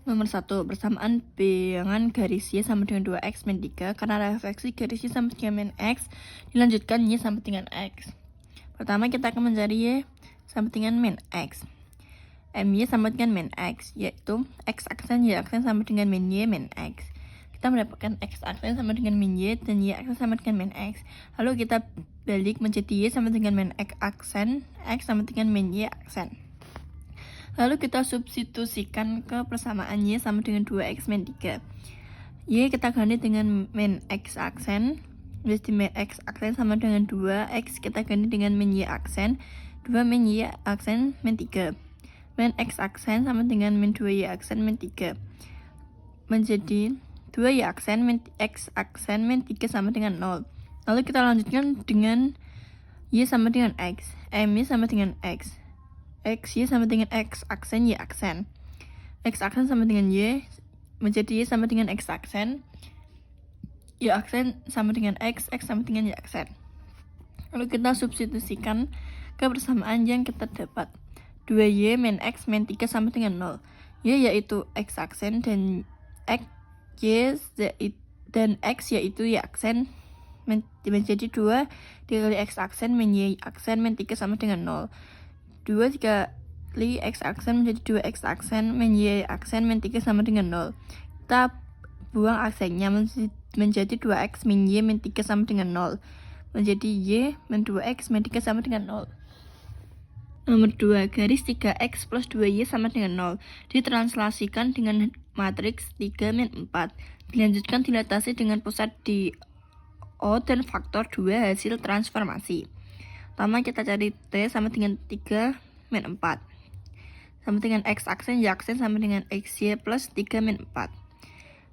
Nomor 1, persamaan bilangan garis Y sama dengan 2X min 3 karena refleksi garis Y sama dengan min X dilanjutkan Y sama dengan X. Pertama kita akan mencari Y sama dengan min X. MY sama dengan min X, yaitu X aksen Y aksen sama dengan min Y min X. Kita mendapatkan X aksen sama dengan min Y dan Y aksen sama dengan min X. Lalu kita balik menjadi Y sama dengan min X aksen, X sama dengan min Y aksen. Lalu kita substitusikan ke persamaan Y sama dengan 2X min 3. Y kita ganti dengan min X aksen. Jadi min X aksen sama dengan 2X kita ganti dengan min Y aksen. 2 min Y aksen min 3. Min X aksen sama dengan min 2Y aksen min 3. Menjadi 2Y aksen min X aksen min 3 sama dengan 0. Lalu kita lanjutkan dengan Y sama dengan X. MY sama dengan X. X, Y sama dengan X aksen, Y aksen. X aksen sama dengan Y, menjadi Y sama dengan X aksen. Y aksen sama dengan X sama dengan Y aksen. Lalu kita substitusikan ke persamaan yang kita dapat. 2Y min X min 3 sama dengan 0. Y yaitu X aksen dan X, yaitu Y aksen. Menjadi 2 dikali X aksen min Y aksen min 3 sama dengan 0. 2 dikali X aksen menjadi 2X aksen min Y aksen min 3 sama dengan 0. Kita buang aksennya menjadi 2X min Y min 3 sama dengan 0. Menjadi Y min 2X min 3 sama dengan 0. Nomor 2, garis 3X plus 2Y sama dengan 0. Ditranslasikan dengan matriks 3 min 4. Dilanjutkan dilatasi dengan pusat di O dan faktor 2 hasil transformasi. Pertama kita cari T sama dengan 3 min 4. Sama dengan X aksen, Y aksen sama dengan XY plus 3 min 4.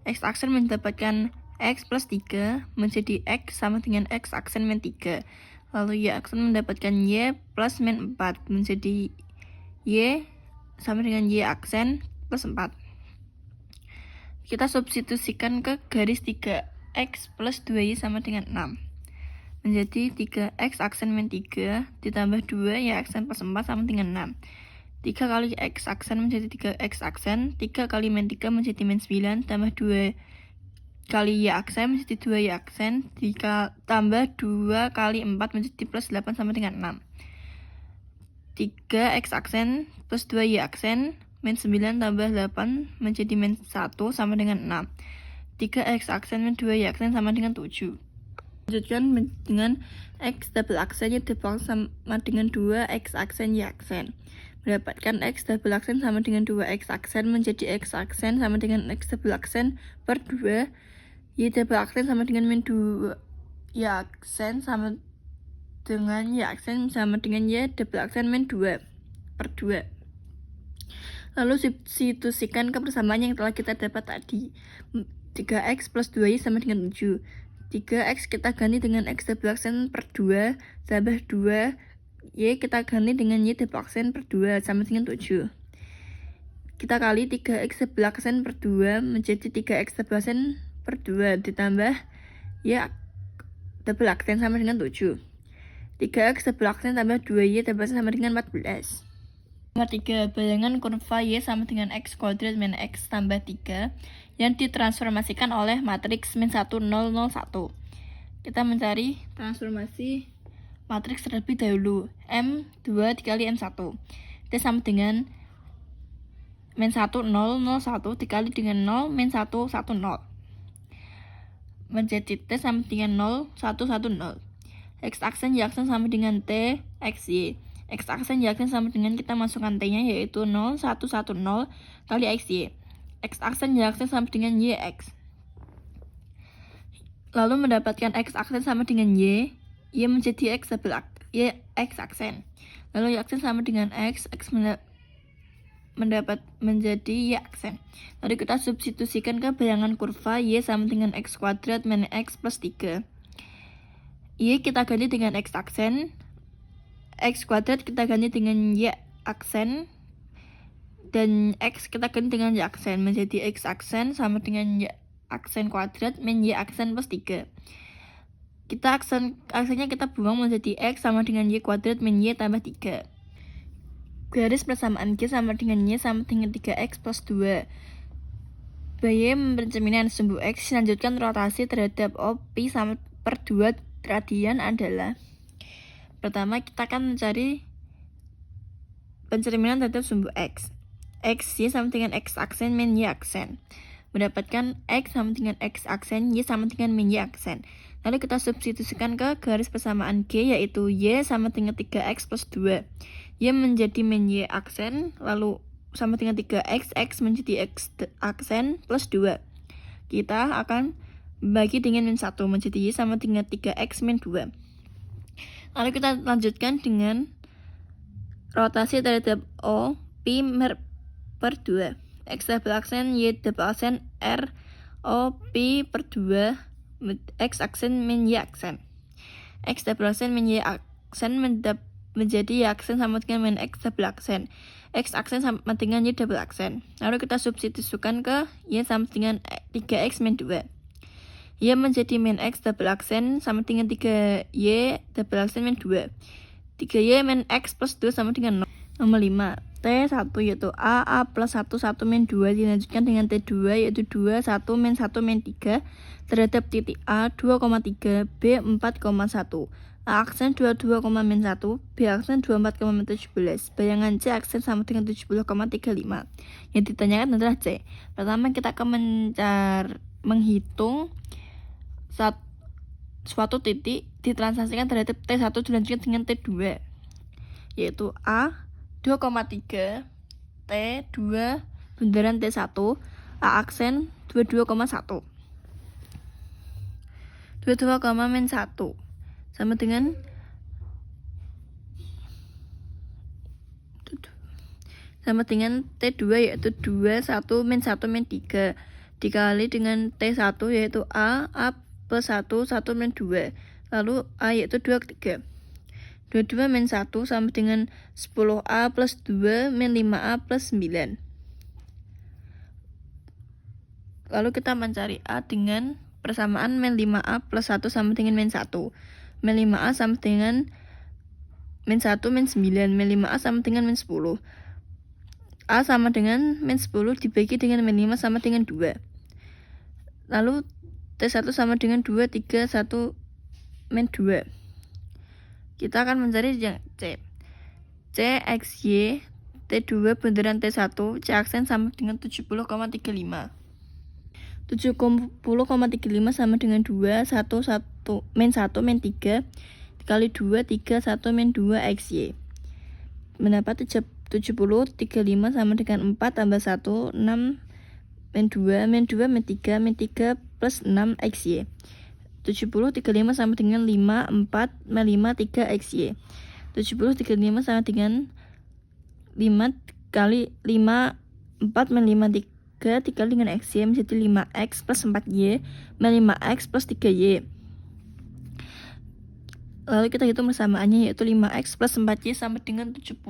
X aksen mendapatkan X plus 3 menjadi X sama dengan X aksen min 3. Lalu Y aksen mendapatkan Y plus min 4 menjadi Y sama dengan Y aksen plus 4. Kita substitusikan ke garis 3X plus 2Y sama dengan 6. Menjadi 3X aksen min 3 ditambah 2 Y aksen plus 4 sama dengan 6. 3 kali X aksen menjadi 3X aksen. 3 kali min 3 menjadi min 9 tambah 2 kali Y aksen menjadi 2 Y aksen. 3 tambah 2 kali 4 menjadi plus 8 sama dengan 6. 3X aksen plus 2 Y aksen min 9 tambah 8 menjadi min 1 sama dengan 6. 3X aksen min 2 Y aksen sama dengan 7. Lanjutkan dengan X double aksennya double sama dengan 2X aksen Y aksen. Mendapatkan X double aksen sama dengan 2X aksen menjadi X aksen sama dengan X double aksen per 2. Y double aksen sama dengan min 2 Y aksen sama dengan Y aksen sama dengan Y double aksen min 2 per 2. Lalu substitusikan ke persamaan yang telah kita dapat tadi. 3X plus 2Y sama dengan 7. 3X kita ganti dengan X double aksen per 2 tambah 2 Y kita ganti dengan Y double aksen per 2 sama dengan 7. Kita kali 3X double aksen per 2 menjadi 3X double aksen per 2 ditambah Y double aksen sama dengan 7. 3X double aksen tambah 2Y double aksen sama dengan 14. Nomor 3, bilangan kurva Y sama dengan X kuadrat min X tambah 3 yang ditransformasikan oleh matriks min 1, 0, 0, 1. Kita mencari transformasi matriks terlebih dahulu. M2 dikali M1. Itu sama dengan min 1, 0, 0, 1 dikali dengan 0, min 1, 1, 0. Menjadi T sama dengan 0, 1, 1, 0. X aksen Y aksen sama dengan T, X, Y. X aksen Y aksen sama dengan kita masukkan T-nya yaitu 0, 1, 1, 0 kali X, Y. X aksen Y aksen sama dengan Y, X. Lalu mendapatkan X aksen sama dengan Y menjadi X double Y X aksen. Lalu Y aksen sama dengan X mendapat menjadi Y aksen. Lalu kita substitusikan ke bilangan kurva Y sama dengan X kuadrat min X plus 3. Y kita ganti dengan X aksen. X kuadrat kita ganti dengan Y aksen. Dan X kita ganti dengan Y aksen. Menjadi X aksen sama dengan Y aksen kuadrat min Y aksen plus 3. Kita aksennya kita buang menjadi X sama dengan Y kuadrat min Y tambah 3. Garis persamaan G sama dengan Y sama dengan 3X plus 2. 2Y mencerminkan sumbu X. Selanjutkan rotasi terhadap O pi sama per 2 radian adalah. Pertama kita akan mencari pencerminan terhadap sumbu X. X, Y sama dengan X aksen min Y aksen. Mendapatkan X sama dengan X aksen, Y sama dengan min Y aksen. Lalu kita substitusikan ke garis persamaan G, yaitu Y sama dengan 3X plus 2. Y menjadi min Y aksen, lalu sama dengan 3X, X menjadi X aksen plus 2. Kita akan bagi dengan min 1, menjadi Y sama dengan 3X min 2. Lalu kita lanjutkan dengan rotasi terhadap O pi per 2. X double aksen, Y double aksen, R O pi per 2, X aksen min Y aksen. X double aksen min Y aksen menjadi Y aksen sama dengan min X double aksen. X aksen sama dengan Y double aksen. Lalu kita substitusikan ke Y sama dengan 3X min 2. Y menjadi min X double aksen sama dengan 3Y double aksen min 2. 3Y min X plus 2 sama dengan 0. Nomor 5. T1 yaitu A plus 1, 1 min 2 dilanjutkan dengan T2 yaitu 2, 1 min 1 min 3 terhadap titik A 2,3, B 4,1. A aksen 22, min 1, B aksen 24, min 17. Bayangan C aksen sama dengan 70,35. Yang ditanyakan adalah C. Pertama kita akan menghitung suatu titik ditransaksikan terhadap T1 dilanjutkan dengan T2, yaitu A 2,3, T2 bundaran T1, A aksen 22,1. 22, min 1 sama dengan T2 yaitu 2, 1 min 1 min 3 dikali dengan T1 yaitu A plus 1, 1 min 2, lalu A yaitu 2, 3. 22 min 1 sama dengan 10A plus 2 min 5A plus 9. Lalu kita mencari A dengan persamaan min 5A plus 1 sama dengan min 1. Min 5A sama dengan min 1 min 9. Min 5A sama dengan min 10. A sama dengan min 10 dibagi dengan min 5 sama dengan 2. Lalu T1 sama dengan 2, 3, 1 min 2. Kita akan mencari yang C. C, X, Y, T2 bundaran T1, C aksen sama dengan 70,35. 70,35 sama dengan 2, 1, 1, min 1, min 3, dikali 2, 3, 1, min 2, XY. Mendapat 70,35 sama dengan 4 tambah 1, 6, min 2, min 2, min 3, min 3 plus 6, XY. 70,35 sama dengan 5, 4, min 5, 3, XY. 70,35 sama dengan 5 kali 5, 4, min 5, 3 dikali dengan XY menjadi 5X plus 4Y min 5X plus 3Y. Lalu kita hitung persamaannya yaitu 5X plus 4Y sama dengan 70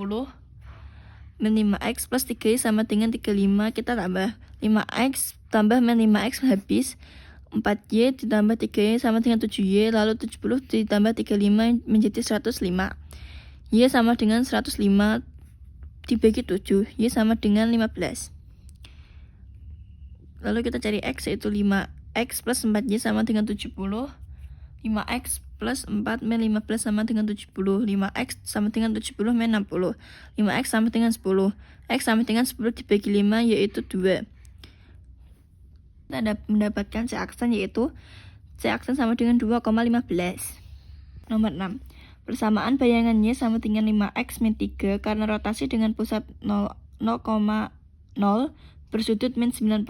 min 5X plus 3Y sama dengan 35. Kita tambah 5X tambah min 5X habis 4Y ditambah 3Y sama dengan 7Y, lalu 70 ditambah 35 menjadi 105. Y sama dengan 105 dibagi 7, Y sama dengan 15. Lalu kita cari X yaitu 5X plus 4Y sama dengan 70. 5X plus 4 min 15 sama dengan 70. 5X sama dengan 70 min 60. 5X sama dengan 10. X sama dengan 10 dibagi 5 yaitu 2. Kita mendapatkan C aksen yaitu C aksen sama dengan 2,15. Nomor 6. Persamaan bayangan Y sama dengan 5X min 3 karena rotasi dengan pusat 0,0 bersudut min 90%.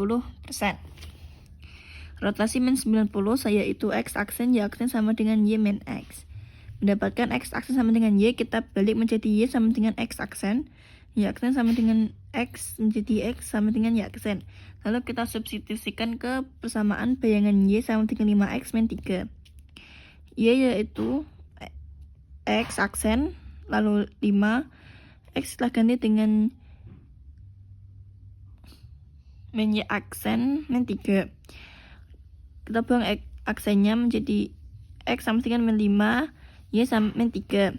Rotasi min 90 yaitu X aksen, Y aksen sama dengan Y min X. Mendapatkan X aksen sama dengan Y, kita balik menjadi Y sama dengan X aksen, Y aksen sama dengan X menjadi X sama dengan Y aksen. Lalu kita substitusikan ke persamaan bayangan Y sama dengan 5X min 3. Y yaitu X aksen, lalu 5, X telah ganti dengan min Y aksen min 3. Kita buang aksennya menjadi X sama dengan min 5, Y sama min 3.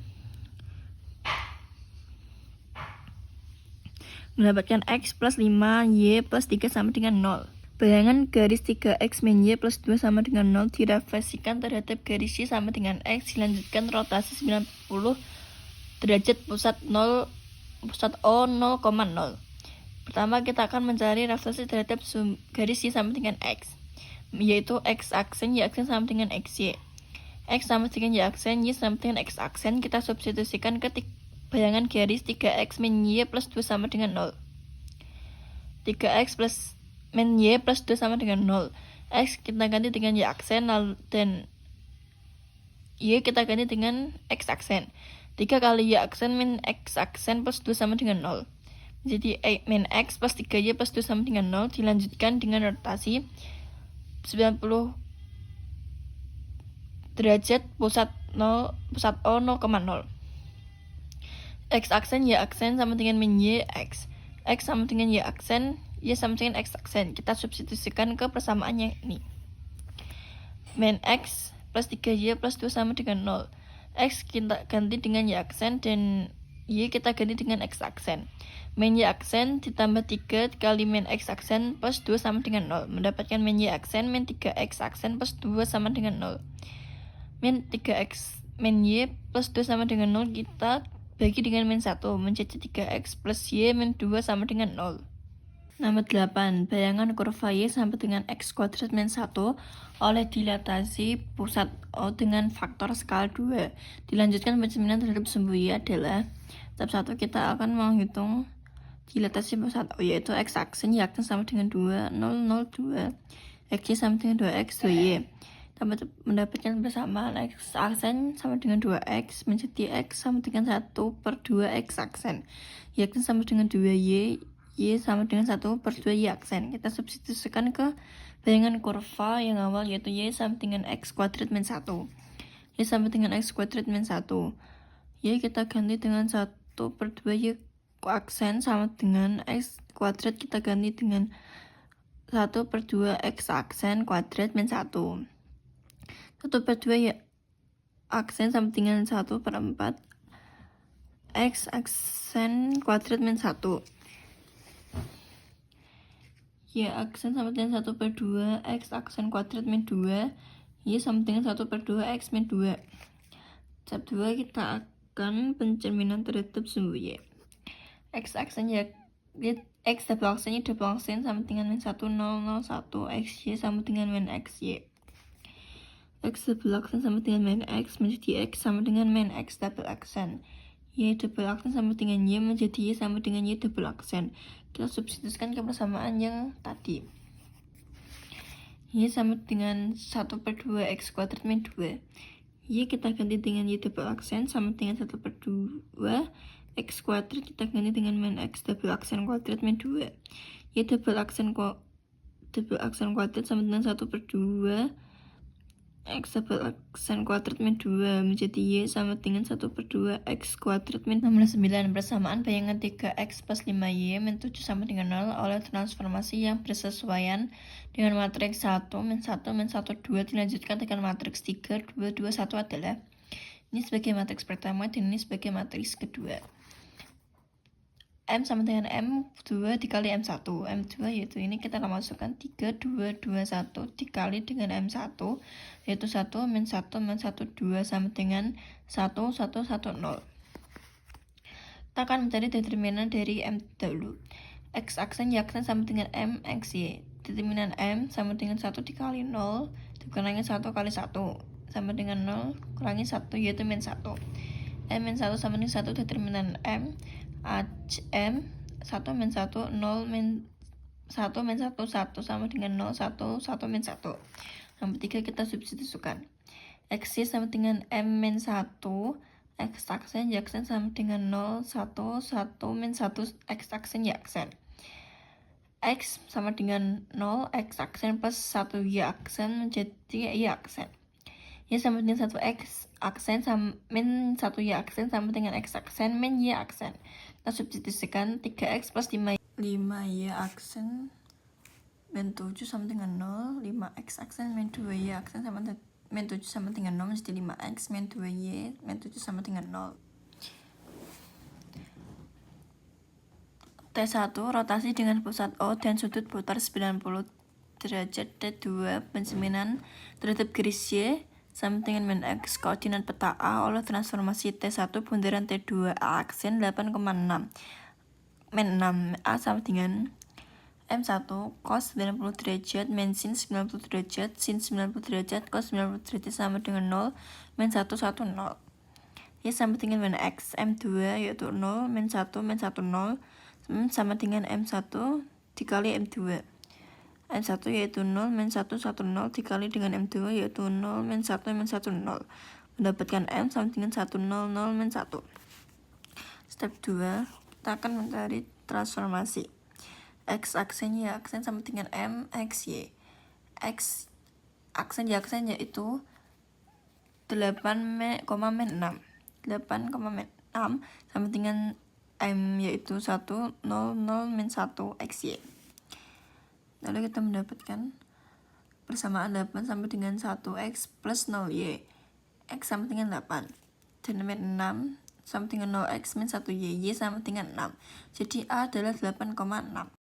Mendapatkan X plus 5, Y plus 3 sama dengan 0. Bayangan garis 3x min y plus 2 sama dengan 0 direfleksikan terhadap garis y sama dengan x, dilanjutkan rotasi 90 derajat pusat O 0,0. Pertama kita akan mencari refleksi terhadap garis y sama dengan x, yaitu x aksen, y aksen sama dengan xy. X sama dengan y aksen, y sama dengan x aksen. Kita substitusikan ke bayangan garis 3x min y plus 2 sama dengan 0. 3x plus min y plus 2 sama dengan 0. X kita ganti dengan y aksen, dan y kita ganti dengan x aksen. 3 kali y aksen min x aksen plus 2 sama dengan 0. Jadi min x plus 3y plus 2 sama dengan 0. Dilanjutkan dengan rotasi 90 derajat pusat O 0,0. X aksen, y aksen sama dengan min y x. X sama dengan y aksen, y sama dengan x aksen. Kita substitusikan ke persamaannya ini. Min x plus 3y plus 2 sama dengan 0. X kita ganti dengan y aksen, dan y kita ganti dengan x aksen. Min y aksen ditambah 3 kali min x aksen plus 2 sama dengan 0. Mendapatkan min y aksen min 3x aksen plus 2 sama dengan 0. Min 3x min y plus 2 sama dengan 0 kita bagi dengan min 1 menjadi 3x plus y min 2 sama dengan 0. Nomor 8. Bayangan kurva y sama dengan x kuadrat min 1 oleh dilatasi pusat O dengan faktor skala 2. Dilanjutkan pencerminan terhadap sumbu y adalah tahap 1 kita akan menghitung dilatasi pusat O, yaitu x aksen, y aksen sama dengan 2, 0, 0, 2. Xy sama dengan 2x, 2y. Dapat mendapatkan persamaan x aksen sama dengan 2x menjadi x sama dengan 1 per 2x aksen. Y aksen sama dengan 2y, y sama dengan 1 per 2 y aksen. Kita substitusikan ke bayangan kurva yang awal, yaitu y sama dengan x kuadrat min 1. Y sama dengan x kuadrat min 1. Y kita ganti dengan 1 per 2 y aksen sama dengan x kuadrat kita ganti dengan 1 per 2 x aksen kuadrat min 1. 1 per 2 y aksen sama dengan 1 per 4 x aksen kuadrat min 1. Y aksen sama dengan 1 per 2 x aksen kuadrat min 2. Y sama dengan 1 per 2 x min 2. Tahap 2 kita akan pencerminan terhadap sumbu y. X aksen y x double aksen y double aksen sama dengan min 1, 0, 0, 1. Xy sama dengan min xy. X double aksen sama dengan min x menjadi x sama dengan min x double aksen. Y double aksen sama dengan y menjadi y sama dengan y double aksen. Kita substitusikan ke persamaan yang tadi. Y sama dengan 1 per 2 x kuadrat min 2. Y kita ganti dengan y double aksen sama dengan 1 per 2 x kuadrat kita ganti dengan min x double aksen kuadrat min 2. Y double aksen kuadrat sama dengan 1 per 2 x double aksen kuadrat min 2 menjadi y sama dengan 1 per 2 x kuadrat min 9. Persamaan bayangan 3x plus 5y min 7 sama dengan 0 oleh transformasi yang bersesuaian dengan matriks 1, min 1, min 1, 2 dilanjutkan dengan matriks 3, 2, 2, 1 adalah ini sebagai matriks pertama dan ini sebagai matriks kedua. M sama dengan M2 dikali M1. M2 yaitu ini kita akan masukkan 3, 2, 2, 1 dikali dengan M1 yaitu 1, min 1, min 1, 2 sama dengan 1, 1, 1, 0. Kita akan mencari determinan dari M dahulu. X aksen, Y aksen sama dengan M, X, Y. Determinan M sama dengan 1 dikali 0 dikurangi 1 kali 1 sama dengan 0 kurangi 1 yaitu min 1. M min 1 sama dengan 1 determinan M M 1 min 1 0 min 1 min 1 1 sama dengan 0 1 1 min 1. Nomor 3 kita substitusikan. X sama dengan M min 1 X aksen Y aksen sama dengan 0 1 1 min 1 X aksen Y aksen. X sama dengan 0 X aksen plus 1 Y aksen menjadi Y aksen. Y sama dengan 1 X aksen sama min 1 Y aksen sama dengan X aksen min Y aksen. Kita substitusikan 3X plus 5Y aksen min 7 sama dengan 0. 5X aksen min 2Y aksen sama min 7 sama dengan 0 menjadi 5X min 2Y min 7 sama dengan 0. T1 rotasi dengan pusat O dan sudut putar 90 derajat T2 pencerminan terhadap garis Y sama dengan min X koordinat peta A oleh transformasi T1 bundaran T2 A aksen 8,6 min 6 A sama dengan M1 cos 90 derajat min sin 90 derajat sin 90 derajat cos 90 derajat sama dengan 0 min 1 1 0. Y sama dengan min X M2 yaitu 0 min 1 min 1 0 sama dengan M1 dikali M2. M1 yaitu 0 min 1 1 0 dikali dengan M2 yaitu 0 min 1 min 1 0. Mendapatkan M sama dengan 1 0 0 min 1. Step 2, kita akan mencari transformasi. X aksen Y aksen sama dengan M X Y. X aksen Y aksen yaitu 8,6. 8,6 sama dengan M yaitu 1 0 0 min 1 X Y. Lalu kita mendapatkan persamaan 8 sama dengan 1x plus 0y. X sama dengan 8. Dan min 6 sama dengan 0x min 1y. Y sama dengan 6. Jadi A adalah 8,6.